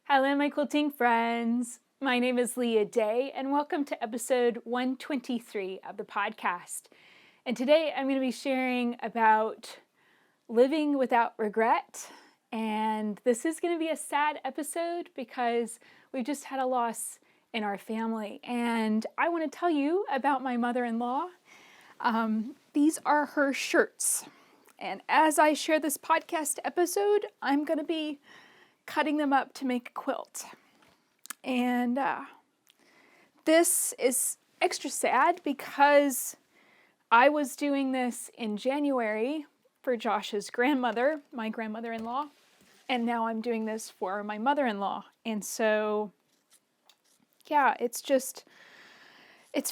Hello, my quilting friends. My name is Leah Day, and welcome to episode 123 of the podcast. And today I'm going to be sharing about living without regret. And this is going to be a sad episode because we've just had a loss in our family. And I want to tell you about my mother-in-law. These are her shirts. And as I share this podcast episode, I'm going to be cutting them up to make a quilt. And this is extra sad because I was doing this in January for Josh's grandmother, my grandmother-in-law, and now I'm doing this for my mother-in-law. And so, yeah, it's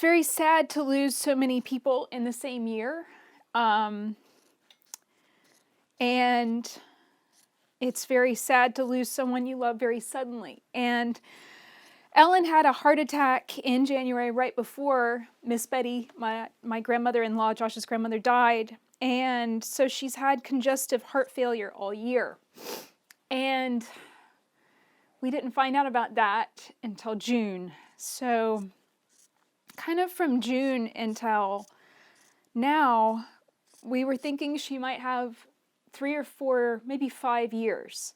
very sad to lose so many people in the same year. And it's very sad to lose someone you love very suddenly. And Ellen had a heart attack in January right before Miss Betty, my grandmother-in-law, Josh's grandmother, died. And so she's had congestive heart failure all year. And we didn't find out about that until June. So kind of from June until now, we were thinking she might have 3 or 4, maybe 5 years.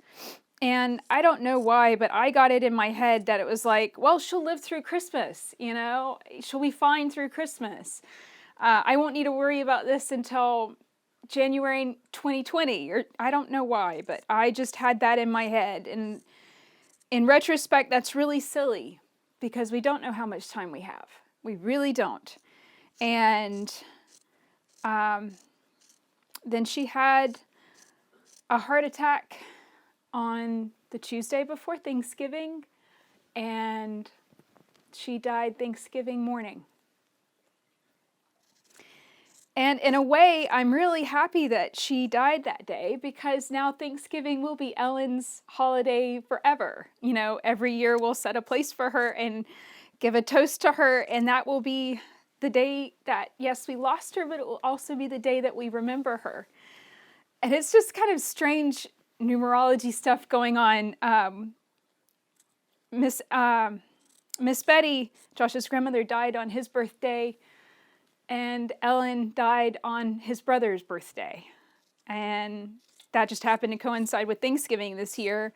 And I don't know why, but I got it in my head that it was like, well, she'll live through Christmas, she'll be fine through Christmas. I won't need to worry about this until January 2020, or I don't know why, but I just had that in my head. And in retrospect, that's really silly because we don't know how much time we have. We really don't. And then she had a heart attack on the Tuesday before Thanksgiving, and she died Thanksgiving morning. And in a way, I'm really happy that she died that day because now Thanksgiving will be Ellen's holiday forever. Every year we'll set a place for her and give a toast to her, and that will be the day that, yes, we lost her, but it will also be the day that we remember her. And it's just kind of strange numerology stuff going on. Miss Betty, Josh's grandmother, died on his birthday, and Ellen died on his brother's birthday. And that just happened to coincide with Thanksgiving this year.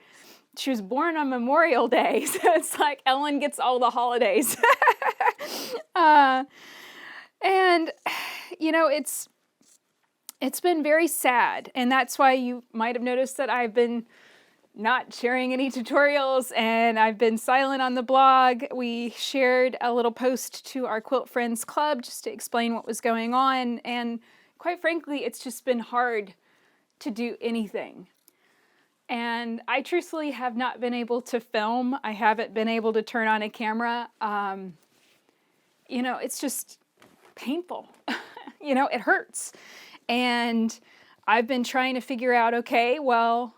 She was born on Memorial Day, so it's like Ellen gets all the holidays. And, it's been very sad, and that's why you might have noticed that I've been not sharing any tutorials, and I've been silent on the blog. We shared a little post to our Quilt Friends Club just to explain what was going on, and quite frankly, it's just been hard to do anything. And I truthfully have not been able to film. I haven't been able to turn on a camera. It's just painful. It hurts. And I've been trying to figure out, okay, well,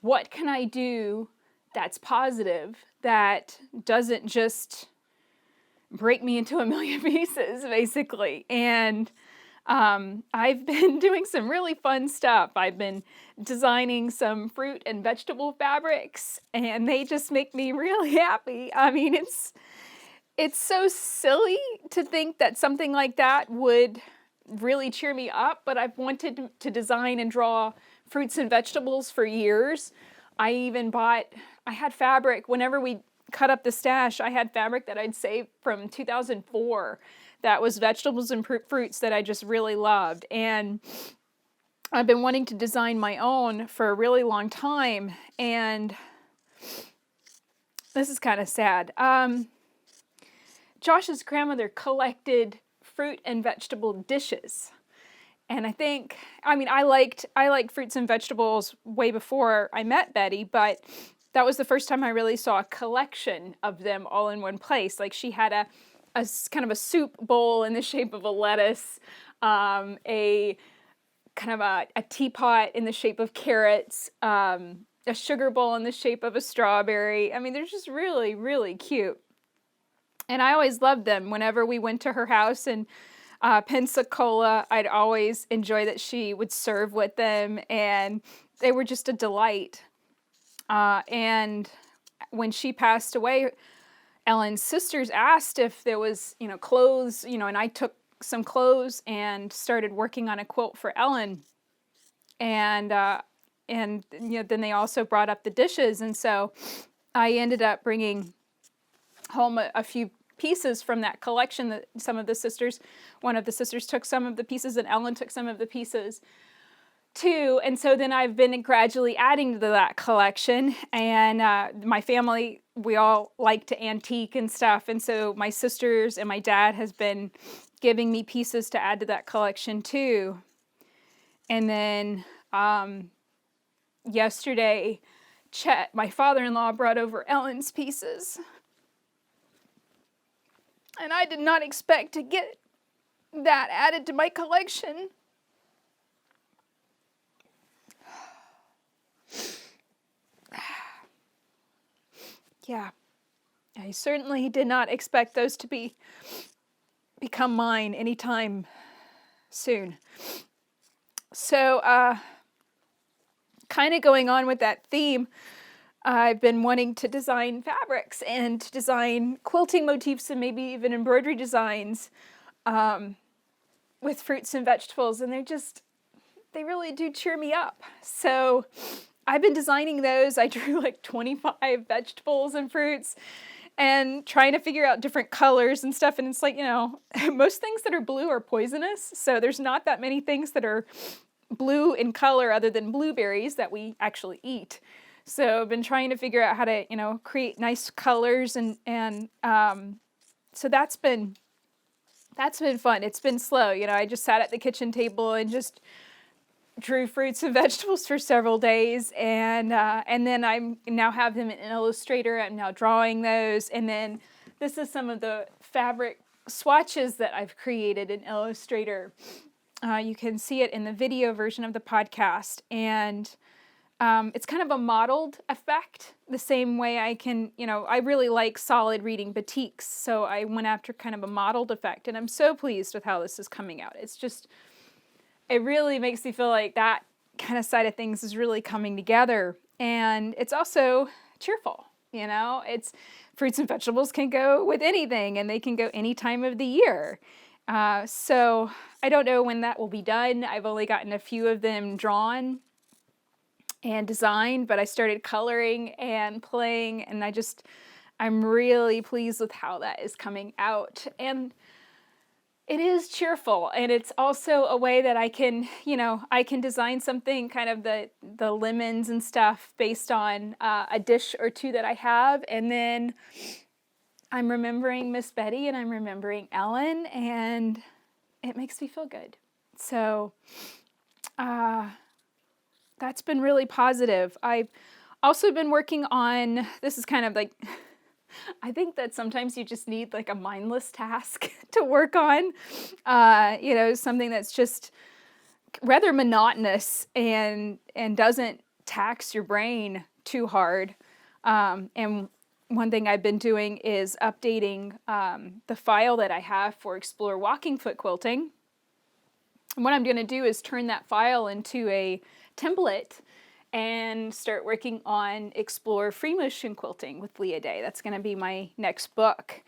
what can I do that's positive, that doesn't just break me into a million pieces, basically. And I've been doing some really fun stuff. I've been designing some fruit and vegetable fabrics, and they just make me really happy. I mean, it's so silly to think that something like that would really cheer me up, but I've wanted to design and draw fruits and vegetables for years. I had fabric, whenever we cut up the stash, I had fabric that I'd saved from 2004 that was vegetables and fruits that I just really loved. And I've been wanting to design my own for a really long time, and this is kind of sad. Josh's grandmother collected fruit and vegetable dishes. And I liked fruits and vegetables way before I met Betty, but that was the first time I really saw a collection of them all in one place. Like, she had a kind of a soup bowl in the shape of a lettuce, a kind of a teapot in the shape of carrots, a sugar bowl in the shape of a strawberry. I mean, they're just really, really cute. And I always loved them. Whenever we went to her house in Pensacola, I'd always enjoy that she would serve with them, and they were just a delight. And when she passed away, Ellen's sisters asked if there was, clothes, and I took some clothes and started working on a quilt for Ellen. And then they also brought up the dishes. And so I ended up bringing home a few pieces from that collection that one of the sisters took some of the pieces and Ellen took some of the pieces too. And so then I've been gradually adding to that collection, and my family, we all like to antique and stuff. And so my sisters and my dad has been giving me pieces to add to that collection too. And then yesterday, Chet, my father-in-law, brought over Ellen's pieces. And I did not expect to get that added to my collection. Yeah, I certainly did not expect those to become mine anytime soon. So, kind of going on with that theme, I've been wanting to design fabrics and to design quilting motifs and maybe even embroidery designs with fruits and vegetables, and they really do cheer me up. So I've been designing those. I drew like 25 vegetables and fruits and trying to figure out different colors and stuff. And it's like, most things that are blue are poisonous. So there's not that many things that are blue in color other than blueberries that we actually eat. So I've been trying to figure out how to, create nice colors and so that's been fun. It's been slow. I just sat at the kitchen table and just drew fruits and vegetables for several days, and then I now have them in Illustrator. I'm now drawing those, and then this is some of the fabric swatches that I've created in Illustrator. You can see it in the video version of the podcast, and it's kind of a modeled effect, the same way I can, I really like solid reading batiks, so I went after kind of a modeled effect, and I'm so pleased with how this is coming out. It really makes me feel like that kind of side of things is really coming together. And it's also cheerful, It's fruits and vegetables can go with anything, and they can go any time of the year. So I don't know when that will be done. I've only gotten a few of them drawn and designed, but I started coloring and playing, and I'm really pleased with how that is coming out. And it is cheerful, and it's also a way that I can design something, kind of the lemons and stuff based on a dish or two that I have, and then I'm remembering Miss Betty and I'm remembering Ellen, and it makes me feel good. So that's been really positive. I've also been working on, this is kind of like, I think that sometimes you just need like a mindless task to work on, something that's just rather monotonous and doesn't tax your brain too hard. And one thing I've been doing is updating the file that I have for Explore Walking Foot Quilting. And what I'm going to do is turn that file into a template and start working on Explore Free Motion Quilting with Leah Day. That's going to be my next book.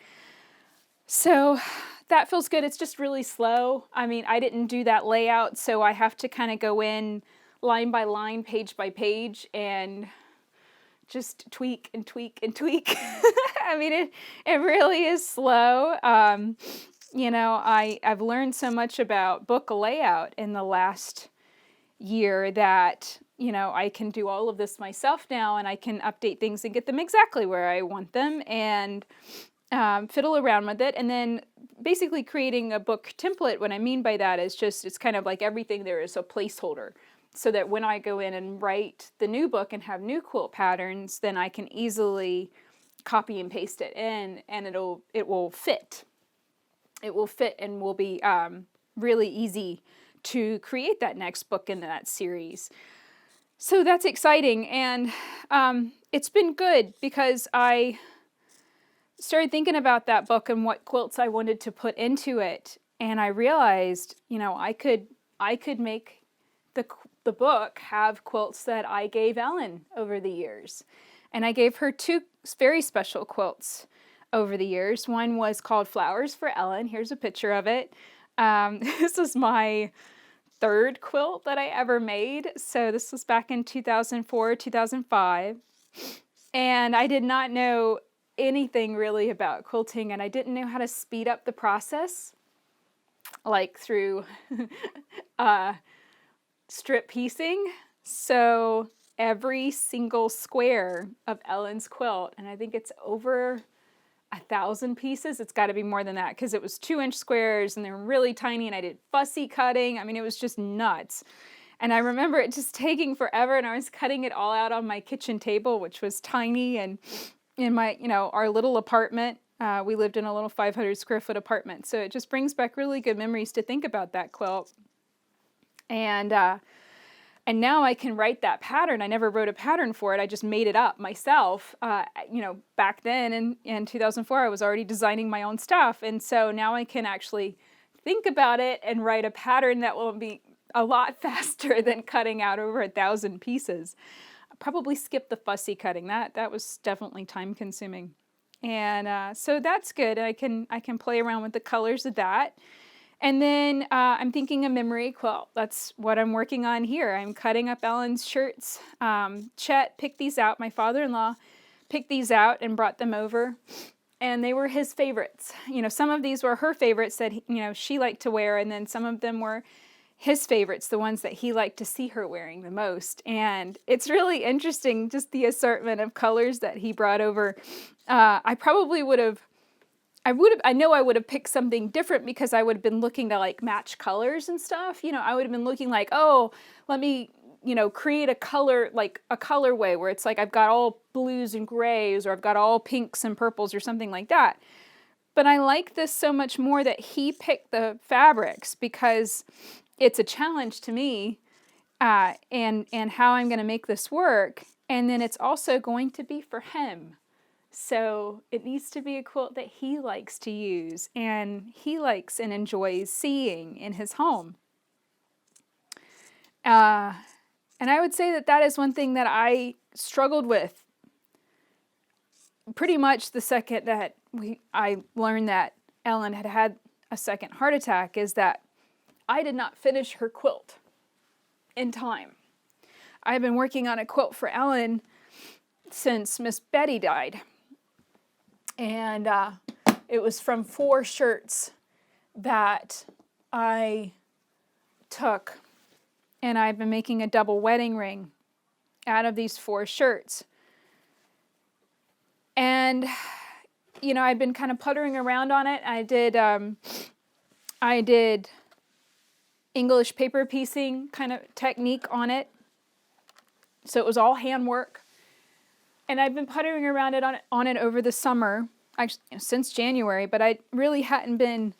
So that feels good. It's just really slow. I mean, I didn't do that layout, so I have to kind of go in line by line, page by page, and just tweak and tweak and tweak. I mean, it really is slow. I've learned so much about book layout in the last year that I can do all of this myself now, and I can update things and get them exactly where I want them, and fiddle around with it. And then basically creating a book template, what I mean by that is it's kind of like everything there is a placeholder, so that when I go in and write the new book and have new quilt patterns, then I can easily copy and paste it in, and it will fit. It will fit and will be really easy to create that next book in that series. So that's exciting, and it's been good because I started thinking about that book and what quilts I wanted to put into it, and I realized, I could make the book have quilts that I gave Ellen over the years. And I gave her two very special quilts over the years. One was called Flowers for Ellen. Here's a picture of it. This was my third quilt that I ever made. So this was back in 2004, 2005. And I did not know anything really about quilting, and I didn't know how to speed up the process, like through strip piecing. So every single square of Ellen's quilt, and I think it's over 1,000 pieces. It's got to be more than that because it was 2-inch squares and they were really tiny, and I did fussy cutting. I mean, it was just nuts. And I remember it just taking forever, and I was cutting it all out on my kitchen table, which was tiny, and in my, our little apartment. We lived in a little 500 square foot apartment. So it just brings back really good memories to think about that quilt. And now I can write that pattern. I never wrote a pattern for it. I just made it up myself. Back then in 2004, I was already designing my own stuff. And so now I can actually think about it and write a pattern that will be a lot faster than cutting out over 1,000 pieces. I probably skipped the fussy cutting. That was definitely time consuming. And so that's good. I can play around with the colors of that. And then I'm thinking a memory quilt. That's what I'm working on here. I'm cutting up Ellen's shirts. Chet picked these out. My father-in-law picked these out and brought them over. And they were his favorites. Some of these were her favorites that she liked to wear, and then some of them were his favorites, the ones that he liked to see her wearing the most. And it's really interesting, just the assortment of colors that he brought over. I know I would have picked something different because I would have been looking to like match colors and stuff. I would have been looking like, oh, let me, create a color, like a colorway where it's like I've got all blues and grays, or I've got all pinks and purples or something like that. But I like this so much more that he picked the fabrics because it's a challenge to me and how I'm going to make this work. And then it's also going to be for him. So it needs to be a quilt that he likes to use and he likes and enjoys seeing in his home. And I would say that is one thing that I struggled with pretty much the second that I learned that Ellen had a second heart attack, is that I did not finish her quilt in time. I've been working on a quilt for Ellen since Miss Betty died. And it was from 4 shirts that I took. And I've been making a double wedding ring out of these 4 shirts. And, I've been kind of puttering around on it. I did English paper piecing kind of technique on it. So it was all handwork. And I've been puttering around on it over the summer, actually since January, but I really hadn't been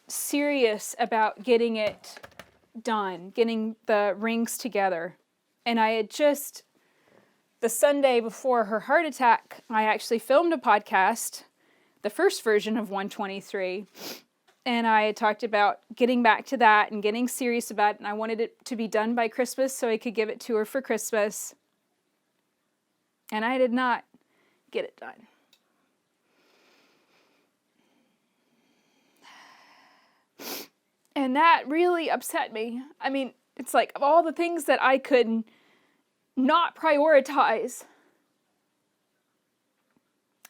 serious about getting it done, getting the rings together. And I had just, the Sunday before her heart attack, I actually filmed a podcast, the first version of 123. And I had talked about getting back to that and getting serious about it. And I wanted it to be done by Christmas so I could give it to her for Christmas. And I did not get it done. And that really upset me. I mean, it's like of all the things that I could not prioritize,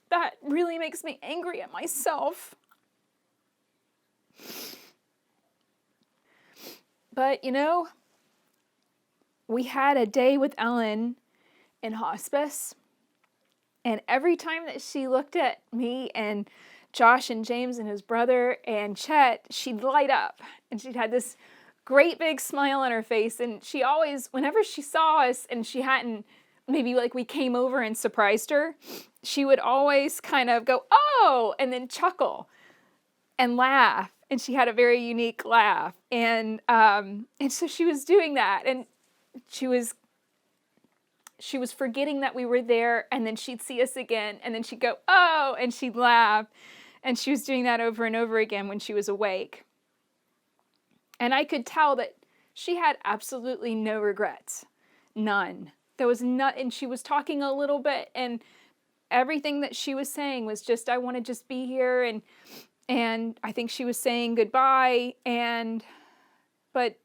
that really makes me angry at myself. But, we had a day with Ellen in hospice, and every time that she looked at me and Josh and James and his brother and Chet, she'd light up, and she'd had this great big smile on her face. And she always, whenever she saw us and she hadn't, maybe like we came over and surprised her, she would always kind of go, oh, and then chuckle and laugh. And she had a very unique laugh. And so she was doing that, and she was forgetting that we were there, and then she'd see us again, and then she'd go, oh, and she'd laugh. And she was doing that over and over again when she was awake. And I could tell that she had absolutely no regrets. None. and she was talking a little bit, and everything that she was saying was just, I want to just be here, and I think she was saying goodbye, but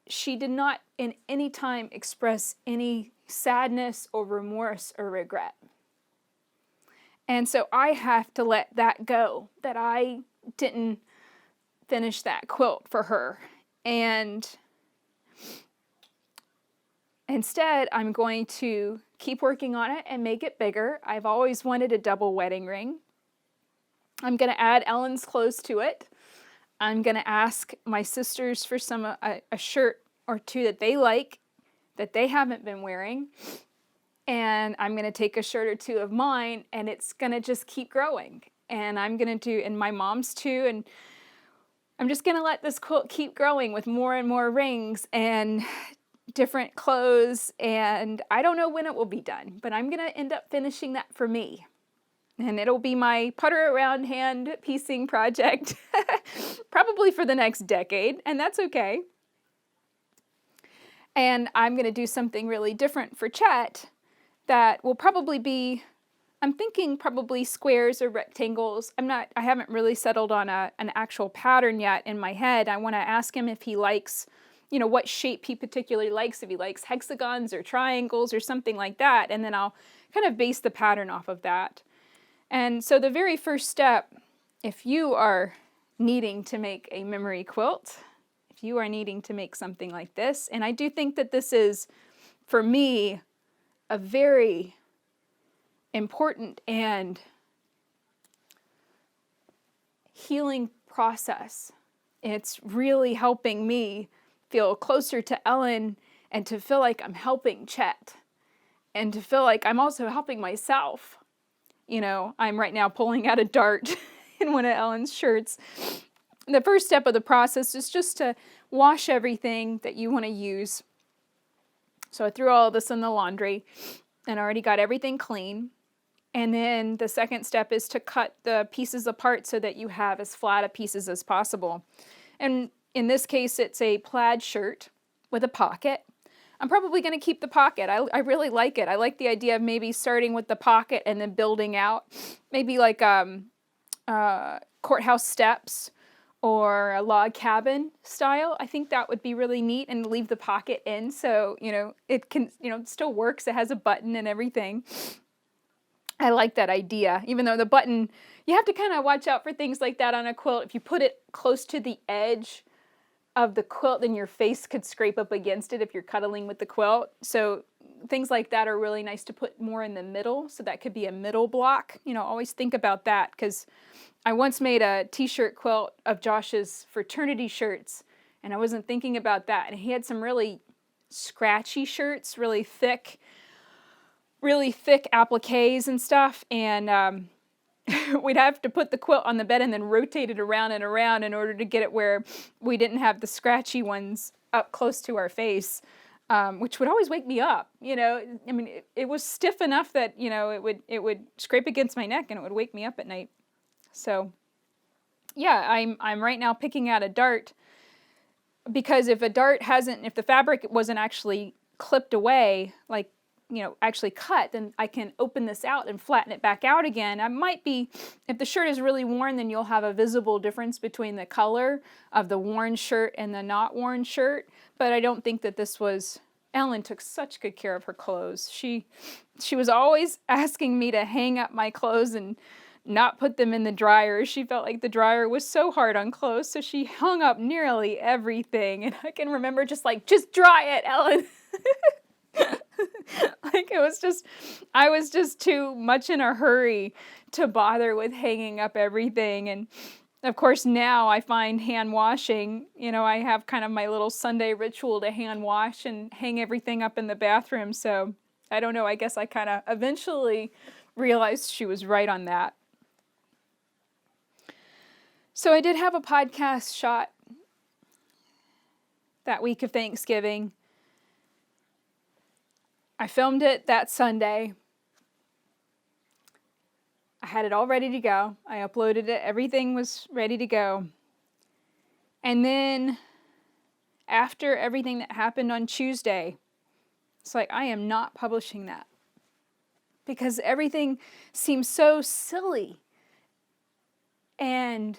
she did not in any time express any sadness or remorse or regret. And so I have to let that go, that I didn't finish that quilt for her. And instead, I'm going to keep working on it and make it bigger. I've always wanted a double wedding ring. I'm going to add Ellen's clothes to it. I'm going to ask my sisters for a shirt or two that they like, that they haven't been wearing. And I'm going to take a shirt or two of mine, and it's going to just keep growing. And I'm going to do, and my mom's too, and I'm just going to let this quilt keep growing with more and more rings and different clothes. And I don't know when it will be done, but I'm going to end up finishing that for me. And it'll be my putter around hand piecing project, probably for the next decade, and that's okay. And I'm going to do something really different for Chet that will probably be, I'm thinking probably squares or rectangles. I haven't really settled on an actual pattern yet in my head. I want to ask him if he likes, what shape he particularly likes, if he likes hexagons or triangles or something like that. And then I'll kind of base the pattern off of that. And so the very first step, if you are needing to make a memory quilt, if you are needing to make something like this, and I do think that this is, for me, a very important and healing process. It's really helping me feel closer to Ellen and to feel like I'm helping Chet and to feel like I'm also helping myself. I'm right now pulling out a dart in one of Ellen's shirts. The first step of the process is just to wash everything that you want to use. So I threw all this in the laundry and already got everything clean. And then the second step is to cut the pieces apart so that you have as flat a pieces as possible. And in this case, it's a plaid shirt with a pocket. I'm probably going to keep the pocket. I really like it. I like the idea of maybe starting with the pocket and then building out. Maybe like courthouse steps or a log cabin style. I think that would be really neat, and leave the pocket in so, it can, it still works. It has a button and everything. I like that idea. Even though the button, you have to kind of watch out for things like that on a quilt. If you put it close to the edge of the quilt, then your face could scrape up against it if you're cuddling with the quilt. So things like that are really nice to put more in the middle. So that could be a middle block. Always think about that, because I once made a t-shirt quilt of Josh's fraternity shirts, and I wasn't thinking about that. And he had some really scratchy shirts, really thick appliques and stuff. And we'd have to put the quilt on the bed and then rotate it around and around in order to get it where we didn't have the scratchy ones up close to our face, which would always wake me up. It was stiff enough that, it would scrape against my neck and it would wake me up at night. So yeah, I'm right now picking out a dart, because if the fabric wasn't actually clipped away, like, actually cut, then I can open this out and flatten it back out again. If the shirt is really worn, then you'll have a visible difference between the color of the worn shirt and the not worn shirt. But I don't think that Ellen took such good care of her clothes. She was always asking me to hang up my clothes and not put them in the dryer. She felt like the dryer was so hard on clothes, so she hung up nearly everything. And I can remember just dry it, Ellen. I was just too much in a hurry to bother with hanging up everything. And of course now I find hand washing, I have kind of my little Sunday ritual to hand wash and hang everything up in the bathroom. So I don't know, I guess I kind of eventually realized she was right on that. So I did have a podcast shot that week of Thanksgiving. I filmed it that Sunday. I had it all ready to go. I uploaded it. Everything was ready to go. And then after everything that happened on Tuesday, It's like, I am not publishing that because everything seems so silly and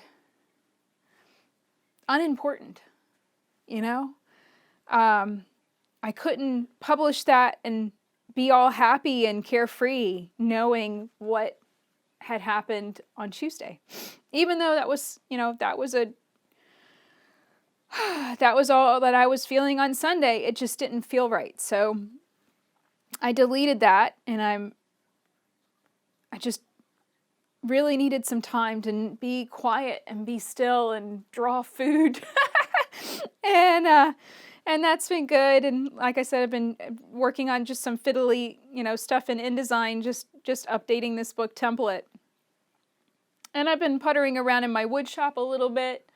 unimportant, you know? I couldn't publish that and be all happy and carefree knowing what had happened on Tuesday. Even though that was, that was all that I was feeling on Sunday. It just didn't feel right. So I deleted that, and I just really needed some time to be quiet and be still and draw food. And that's been good. And like I said, I've been working on just some fiddly, stuff in InDesign, just updating this book template. And I've been puttering around in my wood shop a little bit,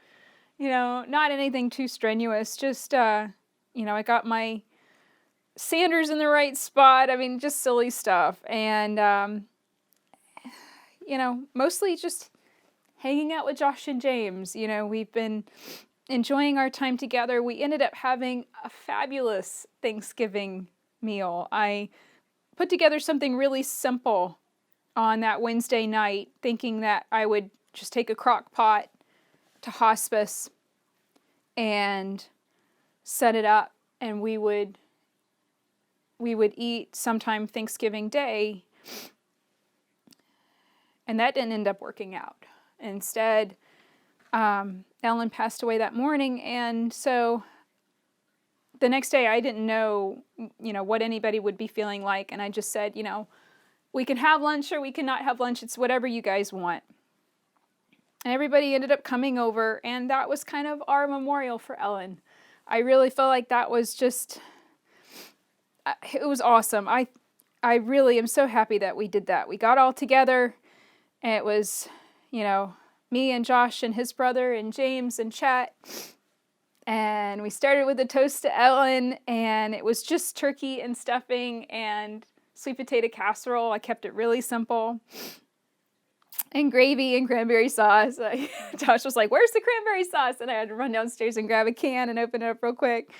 not anything too strenuous. Just, I got my sanders in the right spot. I mean, just silly stuff. And, mostly just hanging out with Josh and James. We've been enjoying our time together. We ended up having a fabulous Thanksgiving meal. I put together something really simple on that Wednesday night, thinking that I would just take a crock pot to hospice and set it up, and we would eat sometime Thanksgiving Day. And that didn't end up working out. Instead, Ellen passed away that morning, and so the next day I didn't know, what anybody would be feeling like, and I just said, we can have lunch or we cannot have lunch. It's whatever you guys want. And everybody ended up coming over, and that was kind of our memorial for Ellen. I really felt like that was just, it was awesome. I really am so happy that we did that. We got all together, and it was, me and Josh and his brother and James and Chet. And we started with a toast to Ellen, and it was just turkey and stuffing and sweet potato casserole. I kept it really simple. And gravy and cranberry sauce. Josh was like, "Where's the cranberry sauce?" And I had to run downstairs and grab a can and open it up real quick.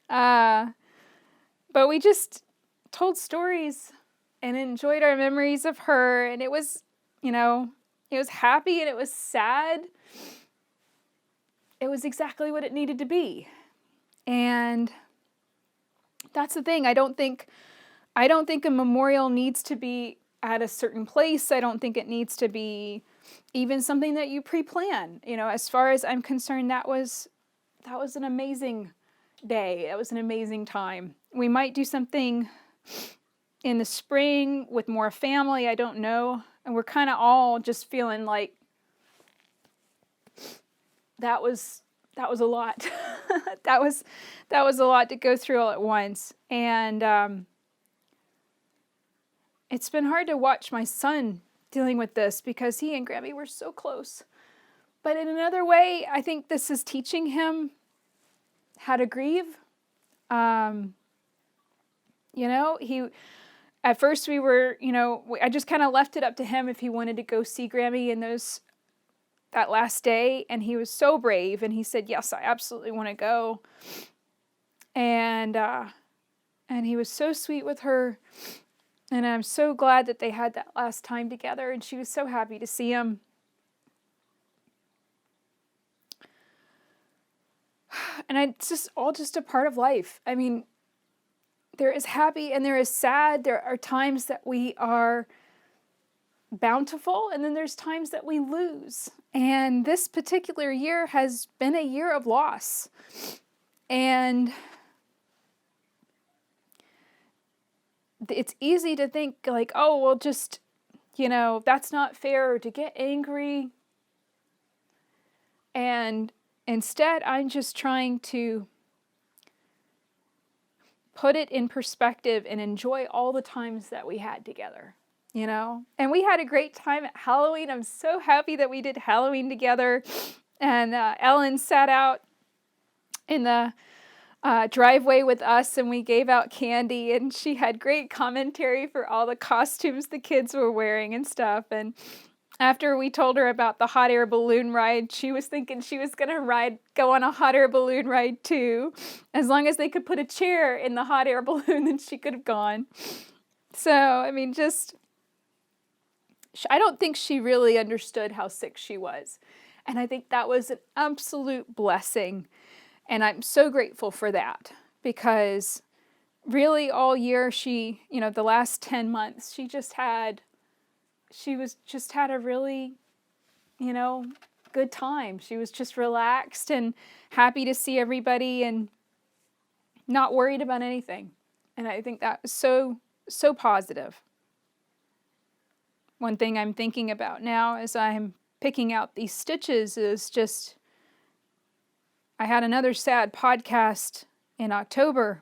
But we just told stories and enjoyed our memories of her. And it was, it was happy and it was sad. It was exactly what it needed to be. And that's the thing. I don't think a memorial needs to be at a certain place. I don't think it needs to be even something that you pre-plan. As far as I'm concerned, that was an amazing day. It was an amazing time. We might do something in the spring with more family. I don't know. And we're kind of all just feeling like that was a lot. that was a lot to go through all at once. And it's been hard to watch my son dealing with this because he and Grammy were so close. But in another way, I think this is teaching him how to grieve. At first we were, I just kind of left it up to him if he wanted to go see Grammy in that last day. And he was so brave. And he said, "Yes, I absolutely want to go." And he was so sweet with her. And I'm so glad that they had that last time together. And she was so happy to see him. And it's just all just a part of life. I mean, there is happy and there is sad. There are times that we are bountiful, and then there's times that we lose. And this particular year has been a year of loss. And it's easy to think like, oh, well, just, that's not fair, or to get angry. And instead, I'm just trying to put it in perspective and enjoy all the times that we had together, And we had a great time at Halloween. I'm so happy that we did Halloween together. And Ellen sat out in the driveway with us, and we gave out candy, and she had great commentary for all the costumes the kids were wearing and stuff. And After we told her about the hot air balloon ride, she was thinking she was going to go on a hot air balloon ride too. As long as they could put a chair in the hot air balloon, then she could have gone. So, I mean, I don't think she really understood how sick she was. And I think that was an absolute blessing. And I'm so grateful for that, because really all year the last 10 months, she just had a really, good time. She was just relaxed and happy to see everybody and not worried about anything. And I think that was so, so positive. One thing I'm thinking about now as I'm picking out these stitches is just, I had another sad podcast in October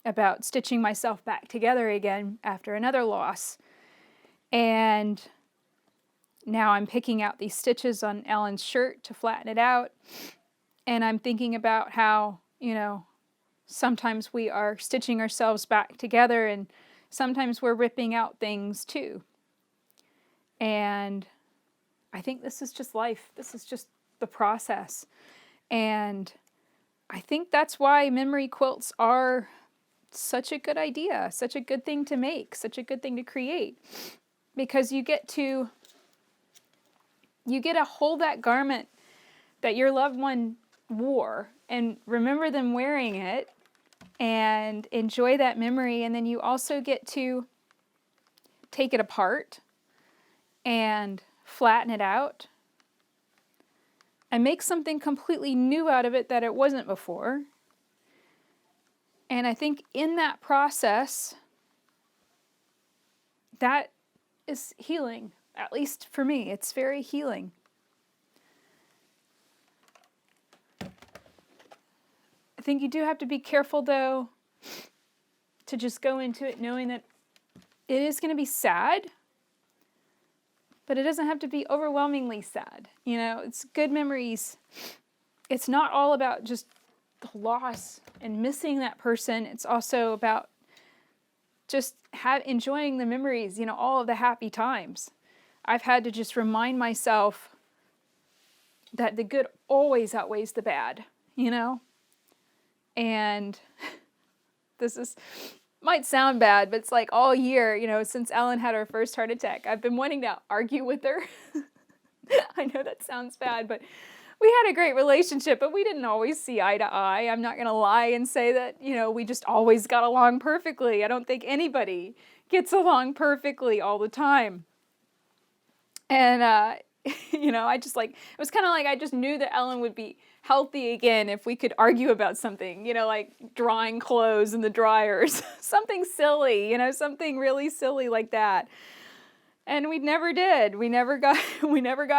about stitching myself back together again after another loss. And now I'm picking out these stitches on Ellen's shirt to flatten it out. And I'm thinking about how, sometimes we are stitching ourselves back together and sometimes we're ripping out things too. And I think this is just life. This is just the process. And I think that's why memory quilts are such a good idea, such a good thing to make, such a good thing to create. Because you get to hold that garment that your loved one wore and remember them wearing it and enjoy that memory. And then you also get to take it apart and flatten it out and make something completely new out of it that it wasn't before. And I think in that process, that is healing. At least for me, it's very healing. I think you do have to be careful, though, to just go into it knowing that it is going to be sad, but it doesn't have to be overwhelmingly sad. It's good memories. It's not all about just the loss and missing that person. It's also about just enjoying the memories, all of the happy times. I've had to just remind myself that the good always outweighs the bad, And might sound bad, but it's like all year, since Ellen had her first heart attack, I've been wanting to argue with her. I know that sounds bad, but we had a great relationship, but we didn't always see eye to eye. I'm not going to lie and say that, we just always got along perfectly. I don't think anybody gets along perfectly all the time. And, it was kind of like I just knew that Ellen would be healthy again if we could argue about something, like drying clothes in the dryers, something silly, something really silly like that. And we never did. We never got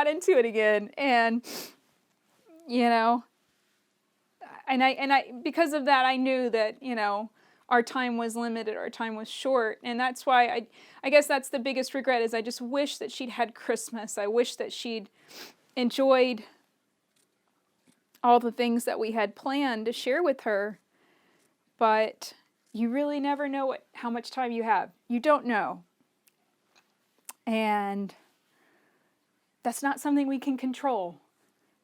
into it again. And, because of that, I knew that, our time was limited, our time was short. And that's why I guess that's the biggest regret, is I just wish that she'd had Christmas. I wish that she'd enjoyed all the things that we had planned to share with her. But you really never know how much time you have. You don't know. And that's not something we can control,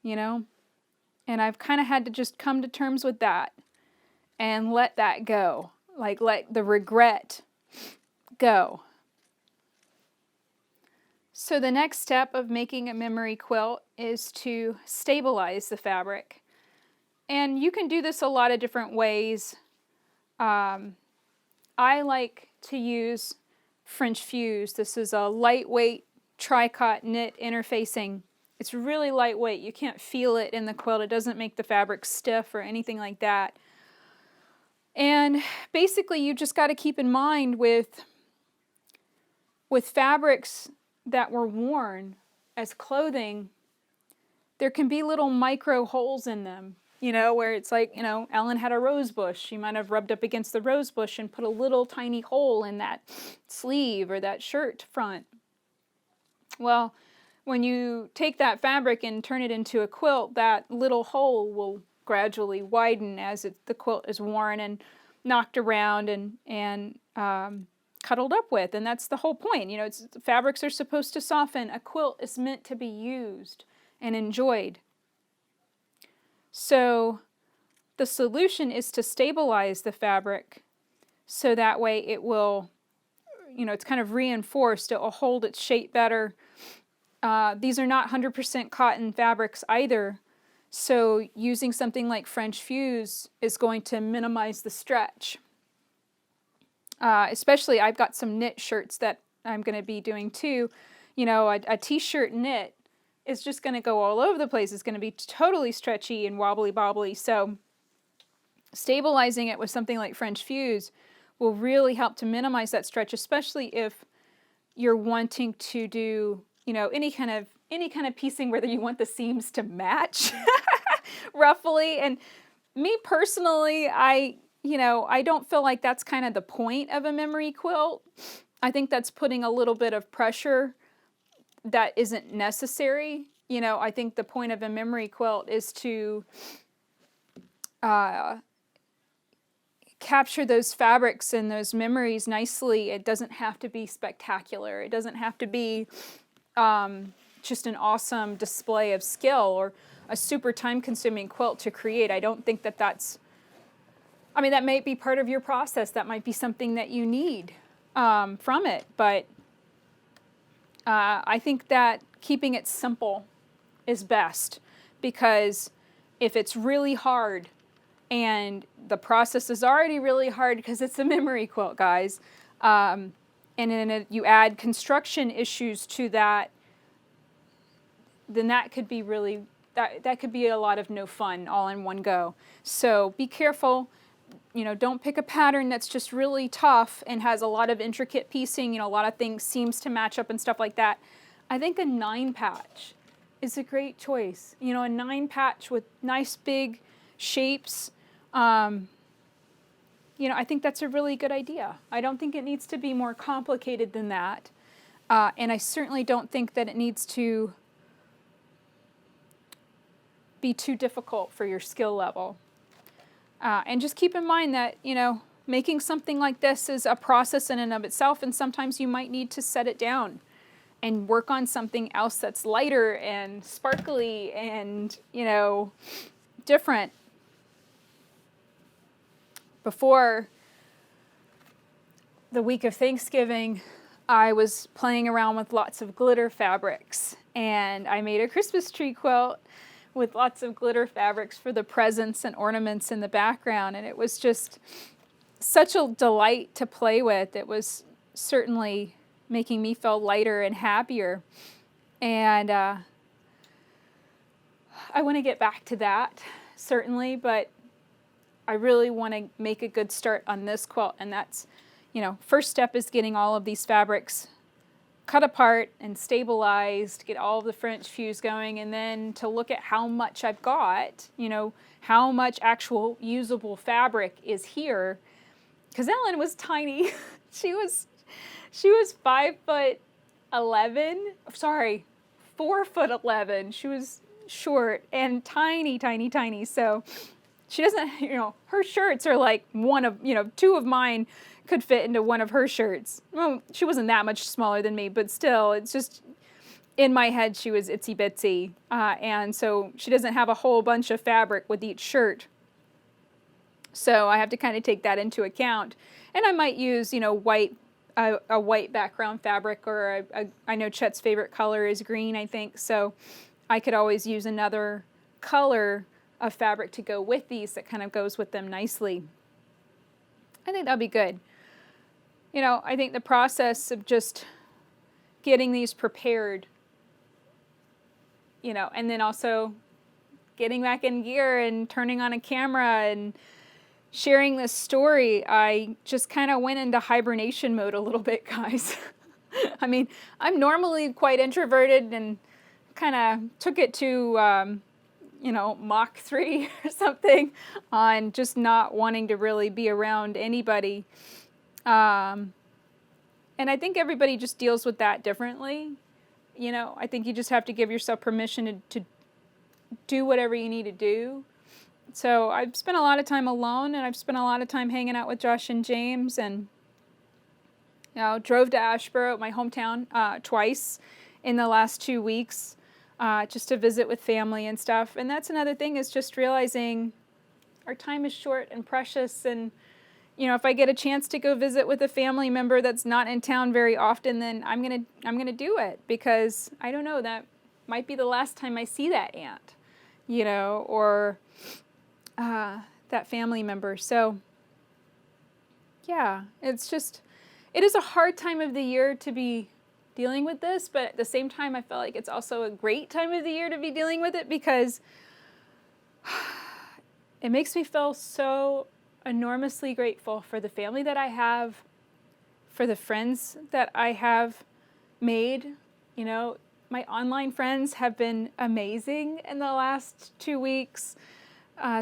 And I've kind of had to just come to terms with that and let that go. Like, let the regret go. So the next step of making a memory quilt is to stabilize the fabric. And you can do this a lot of different ways. I like to use French Fuse. This is a lightweight tricot knit interfacing. It's really lightweight. You can't feel it in the quilt. It doesn't make the fabric stiff or anything like that. And basically you just got to keep in mind with fabrics that were worn as clothing, there can be little micro holes in them, where it's like, Ellen had a rose bush. She might have rubbed up against the rose bush and put a little tiny hole in that sleeve or that shirt front. Well, when you take that fabric and turn it into a quilt, that little hole will gradually widen as the quilt is worn and knocked around and cuddled up with, and that's the whole point. You know, fabrics are supposed to soften. A quilt is meant to be used and enjoyed. So the solution is to stabilize the fabric so that way it will, you know, it's kind of reinforced. It will hold its shape better. These are not 100% cotton fabrics either, so using something like French fuse is going to minimize the stretch. Especially, I've got some knit shirts that I'm going to be doing too. You know, a t-shirt knit is just going to go all over the place. It's going to be totally stretchy and wobbly bobbly. So stabilizing it with something like French fuse will really help to minimize that stretch, especially if you're wanting to do, you know, any kind of piecing where you want the seams to match roughly. And me personally, I don't feel like that's kind of the point of a memory quilt. I think that's putting a little bit of pressure that isn't necessary. You know, I think the point of a memory quilt is to capture those fabrics and those memories nicely. It doesn't have to be spectacular. It doesn't have to be just an awesome display of skill or a super time-consuming quilt to create. I don't think that that's, I mean, that might be part of your process. That might be something that you need from it. But I think that keeping it simple is best, because if it's really hard, and the process is already really hard because it's a memory quilt, guys, and then you add construction issues to that, then that could be really, that could be a lot of no fun all in one go. So be careful. You know, don't pick a pattern that's just really tough and has a lot of intricate piecing, you know, a lot of things seems to match up and stuff like that. I think a 9-patch is a great choice. You know, a 9-patch with nice big shapes. You know, I think that's a really good idea. I don't think it needs to be more complicated than that. And I certainly don't think that it needs to be too difficult for your skill level. And just keep in mind that, you know, making something like this is a process in and of itself, and sometimes you might need to set it down and work on something else that's lighter and sparkly and, you know, different. Before the week of Thanksgiving, I was playing around with lots of glitter fabrics, and I made a Christmas tree quilt with lots of glitter fabrics for the presents and ornaments in the background, and it was just such a delight to play with. It was certainly making me feel lighter and happier, and I want to get back to that, certainly, but I really want to make a good start on this quilt, and that's, you know, first step is getting all of these fabrics cut apart and stabilized, get all of the French fuse going, and then to look at how much I've got, you know, how much actual usable fabric is here. Because Ellen was tiny. she was 5'11", sorry, 4'11". She was short and tiny, tiny, tiny. So she doesn't, you know, her shirts are like one of, you know, 2 of mine could fit into one of her shirts. Well, she wasn't that much smaller than me, but still, it's just, in my head, she was itsy bitsy. And so she doesn't have a whole bunch of fabric with each shirt. So I have to kind of take that into account. And I might use, you know, a white background fabric, or I know Chet's favorite color is green, I think. So I could always use another color of fabric to go with these that kind of goes with them nicely. I think that'll be good. You know, I think the process of just getting these prepared, you know, and then also getting back in gear and turning on a camera and sharing this story, I just kind of went into hibernation mode a little bit, guys. I mean, I'm normally quite introverted and kind of took it to, you know, Mach 3 or something on just not wanting to really be around anybody. And I think everybody just deals with that differently. You know, I think you just have to give yourself permission to do whatever you need to do. So I've spent a lot of time alone, and I've spent a lot of time hanging out with Josh and James, and Drove to Asheboro, my hometown, twice in the last 2 weeks, just to visit with family and stuff. And that's another thing, is just realizing our time is short and precious. And, if I get a chance to go visit with a family member that's not in town very often, then I'm gonna do it, because I don't know, that might be the last time I see that aunt, or that family member. So yeah, it is a hard time of the year to be dealing with this, but at the same time, I feel like it's also a great time of the year to be dealing with it, because it makes me feel so enormously grateful for the family that I have, for the friends that I have made. My online friends have been amazing in the last 2 weeks.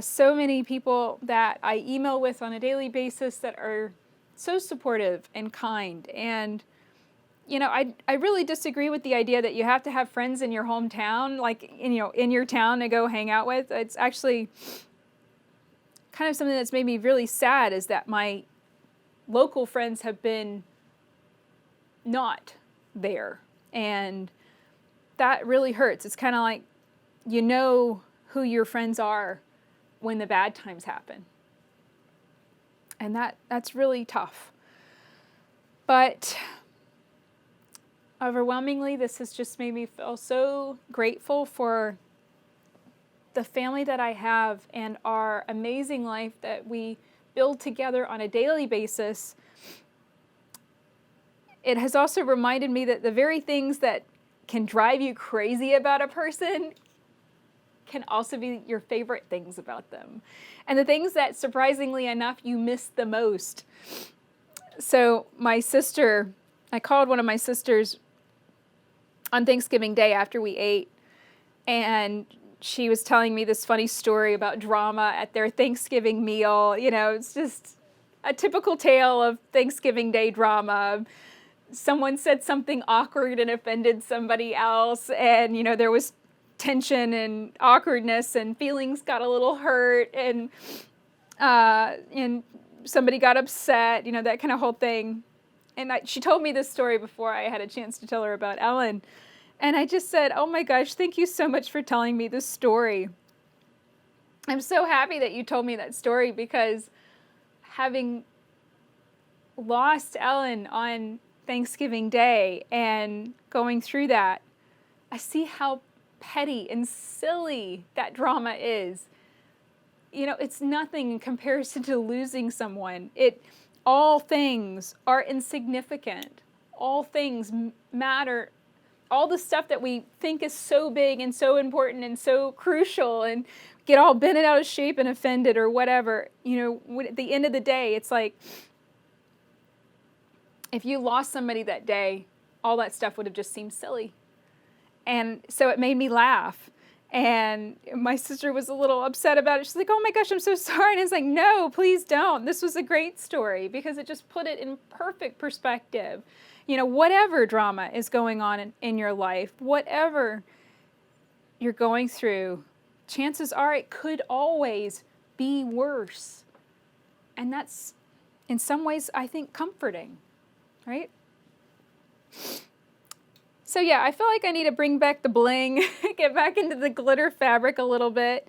So many people that I email with on a daily basis that are so supportive and kind. And, I really disagree with the idea that you have to have friends in your hometown, like, in your town, to go hang out with. It's actually kind of something that's made me really sad, is that my local friends have been not there. And that really hurts. It's kind of like, who your friends are when the bad times happen. And that's really tough. But overwhelmingly, this has just made me feel so grateful for the family that I have and our amazing life that we build together on a daily basis. It has also reminded me that the very things that can drive you crazy about a person can also be your favorite things about them. And the things that, surprisingly enough, you miss the most. So I called one of my sisters on Thanksgiving Day after we ate, and she was telling me this funny story about drama at their Thanksgiving meal. It's just a typical tale of Thanksgiving Day drama. Someone said something awkward and offended somebody else, and, there was tension and awkwardness, and feelings got a little hurt, and somebody got upset, that kind of whole thing. And she told me this story before I had a chance to tell her about Ellen. And I just said, oh my gosh, thank you so much for telling me this story. I'm so happy that you told me that story, because having lost Ellen on Thanksgiving Day and going through that, I see how petty and silly that drama is. It's nothing in comparison to losing someone. All things are insignificant. All things matter. All the stuff that we think is so big and so important and so crucial, and get all bent out of shape and offended or whatever, at the end of the day, it's like, if you lost somebody that day, all that stuff would have just seemed silly. And so it made me laugh. And my sister was a little upset about it. She's like, oh my gosh, I'm so sorry. And it's like, no, please don't. This was a great story, because it just put it in perfect perspective. Whatever drama is going on in your life, whatever you're going through, chances are it could always be worse. And that's, in some ways, I think, comforting, right? So yeah, I feel like I need to bring back the bling, get back into the glitter fabric a little bit.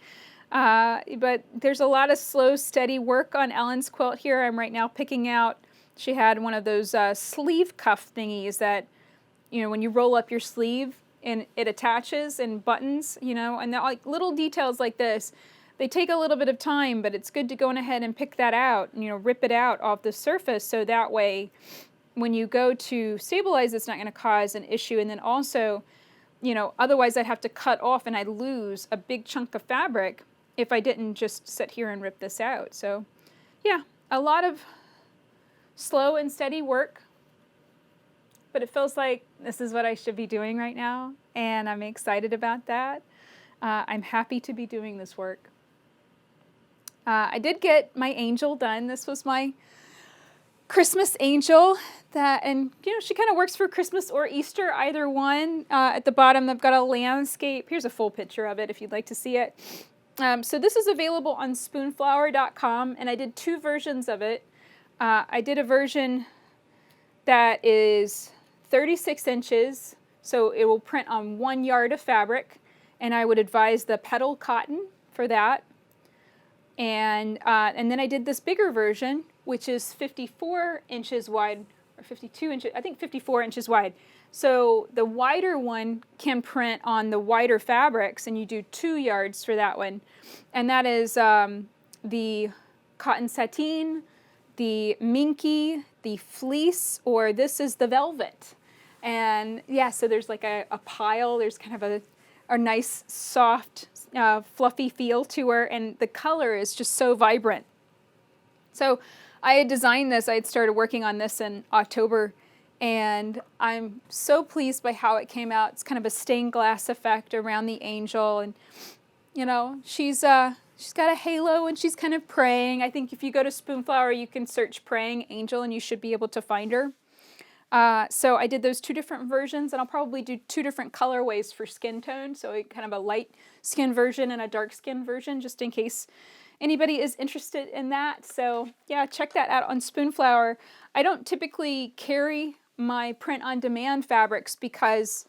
But there's a lot of slow, steady work on Ellen's quilt here. I'm right now picking out, she had one of those sleeve cuff thingies that, when you roll up your sleeve and it attaches and buttons, and like little details like this, they take a little bit of time, but it's good to go on ahead and pick that out, rip it out off the surface, so that way when you go to stabilize, it's not going to cause an issue. And then also, otherwise I'd have to cut off and I'd lose a big chunk of fabric if I didn't just sit here and rip this out. So yeah, a lot of slow and steady work, but it feels like this is what I should be doing right now. And I'm excited about that. I'm happy to be doing this work. I did get my angel done. This was my Christmas angel, and she kind of works for Christmas or Easter, either one. At the bottom, I've got a landscape. Here's a full picture of it if you'd like to see it. So this is available on spoonflower.com, and I did 2 versions of it. I did a version that is 36 inches, so it will print on 1 yard of fabric, and I would advise the petal cotton for that. And then I did this bigger version, which is 54 inches wide, or 52 inches, I think 54 inches wide. So the wider one can print on the wider fabrics, and you do 2 yards for that one. And that is the cotton sateen, the minky, the fleece, or this is the velvet. And yeah, so there's like a pile, there's kind of a nice, soft, fluffy feel to her, and the color is just so vibrant. So I had designed this, I had started working on this in October, and I'm so pleased by how it came out. It's kind of a stained glass effect around the angel, and you know, she's got a halo and she's kind of praying. I think if you go to Spoonflower, you can search praying angel and you should be able to find her. So I did those 2 different versions, and I'll probably do 2 different colorways for skin tone. So kind of a light skin version and a dark skin version, just in case anybody is interested in that. So yeah, check that out on Spoonflower. I don't typically carry my print on demand fabrics because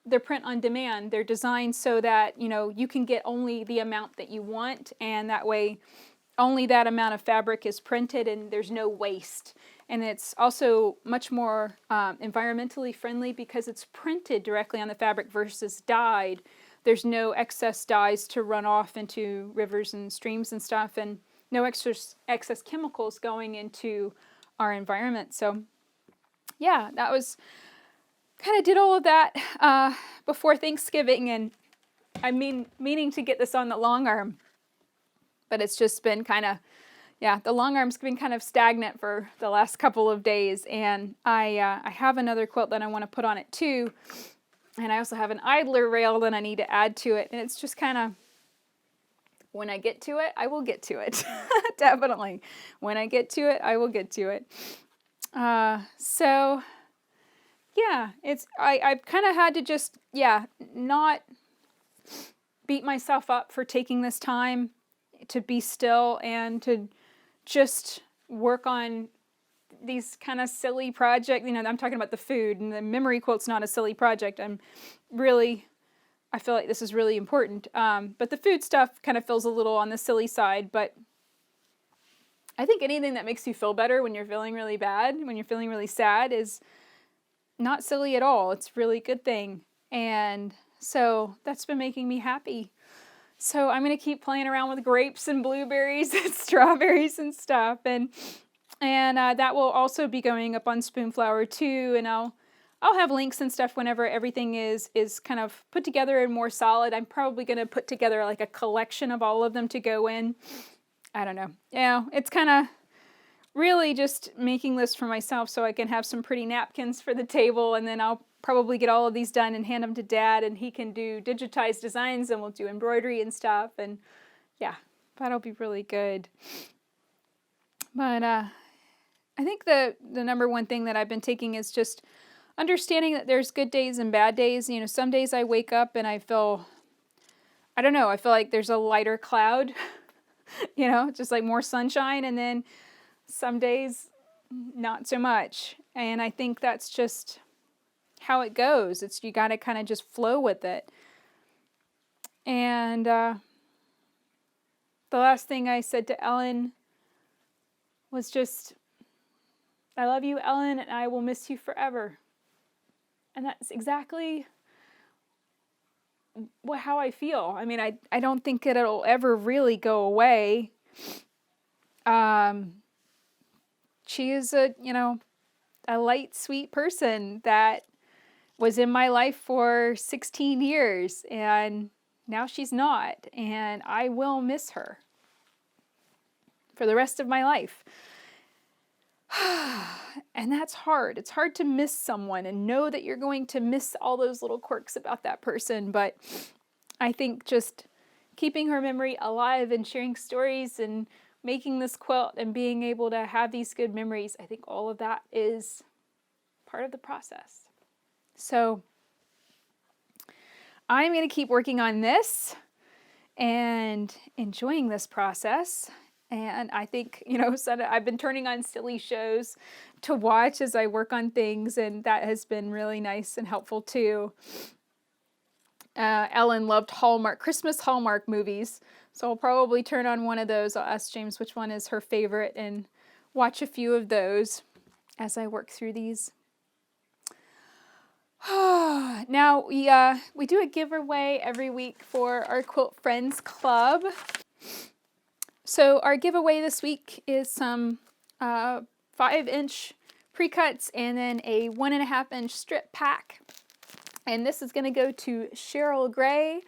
they're print on demand. They're designed so that, you know, you can get only the amount that you want, and that way only that amount of fabric is printed and there's no waste. And it's also much more environmentally friendly because it's printed directly on the fabric versus dyed. There's no excess dyes to run off into rivers and streams and stuff, and no excess chemicals going into our environment. So yeah, that was kind of did all of that before Thanksgiving, and I'm meaning to get this on the long arm, but it's just been kind of, yeah, the long arm's been kind of stagnant for the last couple of days, and I have another quilt that I want to put on it too, and I also have an idler rail that I need to add to it, and it's just kind of, when I get to it, I will get to it. Definitely. When I get to it, I will get to it. So yeah, I've kind of had to just, yeah, not beat myself up for taking this time to be still and to just work on these kind of silly projects. You know, I'm talking about the food, and the memory quilt's not a silly project. I feel like this is really important. But the food stuff kind of feels a little on the silly side, but I think anything that makes you feel better when you're feeling really bad, when you're feeling really sad, is not silly at all. It's a really good thing. And so that's been making me happy. So I'm going to keep playing around with grapes and blueberries and strawberries and stuff. And that will also be going up on Spoonflower too. And I'll have links and stuff whenever everything is kind of put together and more solid. I'm probably going to put together like a collection of all of them to go in. I don't know. Yeah, it's kind of really just making this for myself so I can have some pretty napkins for the table, and then I'll probably get all of these done and hand them to Dad, and he can do digitized designs, and we'll do embroidery and stuff, and yeah, that'll be really good. But I think the number one thing that I've been taking is just understanding that there's good days and bad days. You know, some days I wake up and I feel, I don't know, I feel like there's a lighter cloud, you know, just like more sunshine, and then some days not so much. And I think that's just how it goes. You got to kind of just flow with it. And the last thing I said to Ellen was just, I love you, Ellen, and I will miss you forever. And that's exactly how I feel. I mean, I don't think it'll ever really go away. She is a light, sweet person that was in my life for 16 years, and now she's not, and I will miss her for the rest of my life. And that's hard. It's hard to miss someone and know that you're going to miss all those little quirks about that person, but I think just keeping her memory alive and sharing stories and making this quilt and being able to have these good memories, I think all of that is part of the process. So I'm going to keep working on this and enjoying this process. And I think, I've been turning on silly shows to watch as I work on things, and that has been really nice and helpful too. Ellen loved Christmas Hallmark movies, so I'll probably turn on one of those. I'll ask James which one is her favorite and watch a few of those as I work through these. Now we do a giveaway every week for our Quilt Friends Club. So our giveaway this week is some 5-inch pre-cuts and then a 1.5-inch strip pack. And this is going to go to Cheryl Gray.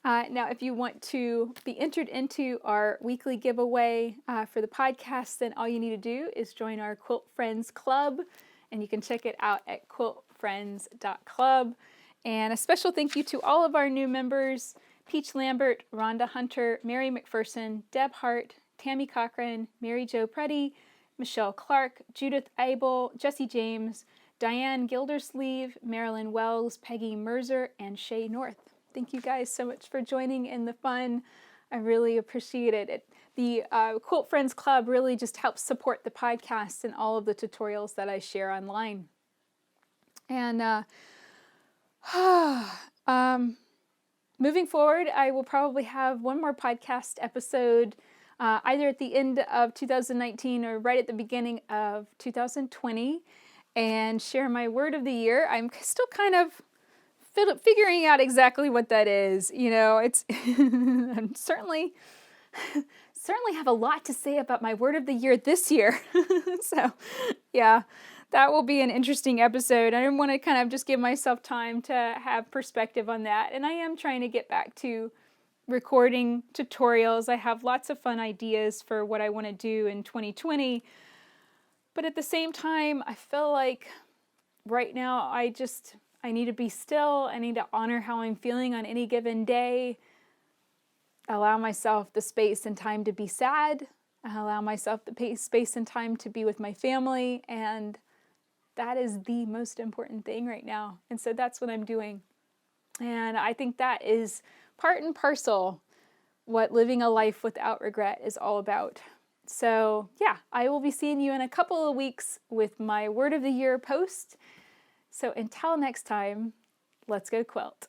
Now, if you want to be entered into our weekly giveaway for the podcast, then all you need to do is join our Quilt Friends Club, and you can check it out at quiltfriends.club. And a special thank you to all of our new members: Peach Lambert, Rhonda Hunter, Mary McPherson, Deb Hart, Tammy Cochran, Mary Jo Preddy, Michelle Clark, Judith Abel, Jesse James, Diane Gildersleeve, Marilyn Wells, Peggy Mercer, and Shay North. Thank you guys so much for joining in the fun. I really appreciate it. The Quilt Friends Club really just helps support the podcast and all of the tutorials that I share online. And moving forward, I will probably have one more podcast episode either at the end of 2019 or right at the beginning of 2020. And share my word of the year. I'm still kind of figuring out exactly what that is. You know, it's I'm certainly have a lot to say about my word of the year this year. So, yeah, that will be an interesting episode. I want to kind of just give myself time to have perspective on that. And I am trying to get back to recording tutorials. I have lots of fun ideas for what I want to do in 2020. But at the same time, I feel like right now I need to be still. I need to honor how I'm feeling on any given day. Allow myself the space and time to be sad. Allow myself the space and time to be with my family. And that is the most important thing right now. And so that's what I'm doing. And I think that is part and parcel what living a life without regret is all about. So yeah, I will be seeing you in a couple of weeks with my Word of the Year post. So until next time, let's go quilt.